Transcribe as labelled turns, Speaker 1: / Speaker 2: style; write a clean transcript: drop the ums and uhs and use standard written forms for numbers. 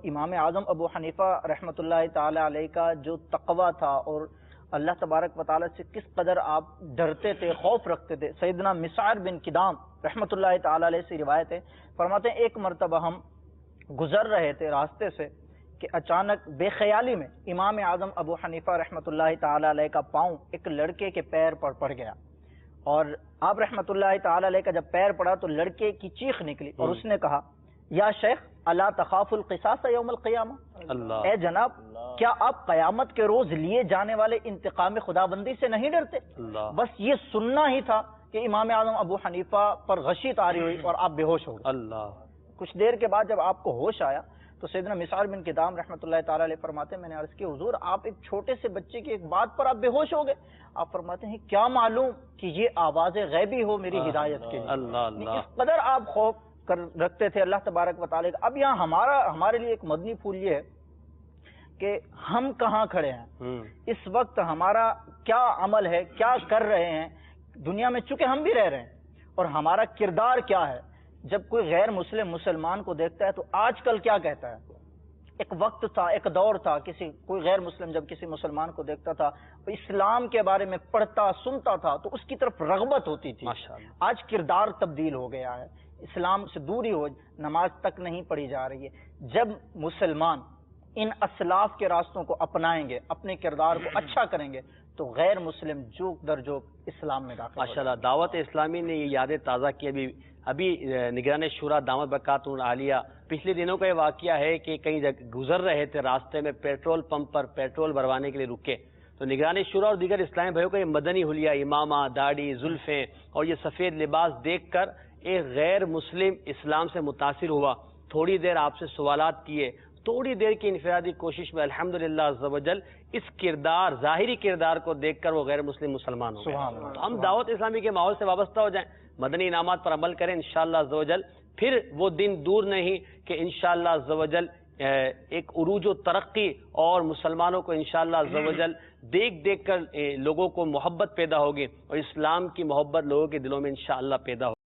Speaker 1: امام اعظم ابو حنیفہ رحمۃ اللہ تعالی علیہ کا جو تقوی تھا اور اللہ تبارک و تعالی سے کس قدر آپ ڈرتے تھے، خوف رکھتے تھے، سیدنا مسعر بن کدام رحمۃ اللہ تعالی علیہ سے روایت ہے، فرماتے ہیں ایک مرتبہ ہم گزر رہے تھے راستے سے کہ اچانک بے خیالی میں امام اعظم ابو حنیفہ رحمۃ اللہ تعالی علیہ کا پاؤں ایک لڑکے کے پیر پر پڑ گیا، اور آپ رحمۃ اللہ تعالی علیہ کا جب پیر پڑا تو لڑکے کی چیخ نکلی اور اس نے کہا یا شیخ الا تخاف القصاص یوم القیامہ،
Speaker 2: اللہ
Speaker 1: اے جناب کیا آپ قیامت کے روز لیے جانے والے انتقام خدا بندی سے نہیں ڈرتے؟
Speaker 2: اللہ
Speaker 1: بس یہ سننا ہی تھا کہ امام اعظم ابو حنیفہ پر غشی طاری ہوئی اور آپ بے ہوش ہو گئے۔
Speaker 2: اللہ
Speaker 1: کچھ دیر کے بعد جب آپ کو ہوش آیا تو سیدنا مسعر بن کدام رحمۃ اللہ تعالی علیہ فرماتے ہیں میں نے عرض کی حضور آپ ایک چھوٹے سے بچے کی ایک بات پر آپ بے ہوش ہو گئے؟ آپ فرماتے ہیں کیا معلوم کہ یہ آواز غیبی ہو میری ہدایت کے لیے۔
Speaker 2: اللہ اللہ
Speaker 1: اس قدر آپ خوف کر رکھتے تھے اللہ تبارک و تعالی کا۔ اب یہاں ہمارے لیے ایک مدنی پھول یہ ہے کہ ہم کہاں کھڑے ہیں اس وقت، ہمارا کیا عمل ہے، کیا کر رہے ہیں دنیا میں، چونکہ ہم بھی رہ رہے ہیں، اور ہمارا کردار کیا ہے۔ جب کوئی غیر مسلم مسلمان کو دیکھتا ہے تو آج کل کیا کہتا ہے؟ ایک وقت تھا، ایک دور تھا، کوئی غیر مسلم جب کسی مسلمان کو دیکھتا تھا وہ اسلام کے بارے میں پڑھتا سنتا تھا تو اس کی طرف رغبت ہوتی تھی۔ آج کردار تبدیل ہو گیا ہے، اسلام سے دوری ہو، نماز تک نہیں پڑھی جا رہی ہے۔ جب مسلمان ان اسلاف کے راستوں کو اپنائیں گے، اپنے کردار کو اچھا کریں گے تو غیر مسلم جوک در جوک اسلام میں داخل
Speaker 2: ماشاءاللہ دعوت اسلامی نے یہ یادیں تازہ کی۔ ابھی نگران شورا دامت برکاتہ عالیہ پچھلے دنوں کا یہ واقعہ ہے کہ کہیں گزر رہے تھے، راستے میں پیٹرول پمپ پر پیٹرول بھروانے کے لیے رکے تو نگران شورا اور دیگر اسلامی بھائیوں کا یہ مدنی حلیہ، امامہ، داڑھی، زلفیں اور یہ سفید لباس دیکھ کر ایک غیر مسلم اسلام سے متاثر ہوا، تھوڑی دیر آپ سے سوالات کیے، تھوڑی دیر کی انفرادی کوشش میں الحمدللہ عز و جل اس کردار، ظاہری کردار کو دیکھ کر وہ غیر مسلم مسلمان ہو گئے۔ تو ہم دعوت اسلامی کے ماحول سے وابستہ ہو جائیں، مدنی انعامات پر عمل کریں، انشاءاللہ عز و جل پھر وہ دن دور نہیں کہ انشاءاللہ عز و جل ایک عروج و ترقی اور مسلمانوں کو انشاءاللہ عز و جل دیکھ کر لوگوں کو محبت پیدا ہوگی اور اسلام کی محبت لوگوں کے دلوں میں انشاءاللہ پیدا ہوگی۔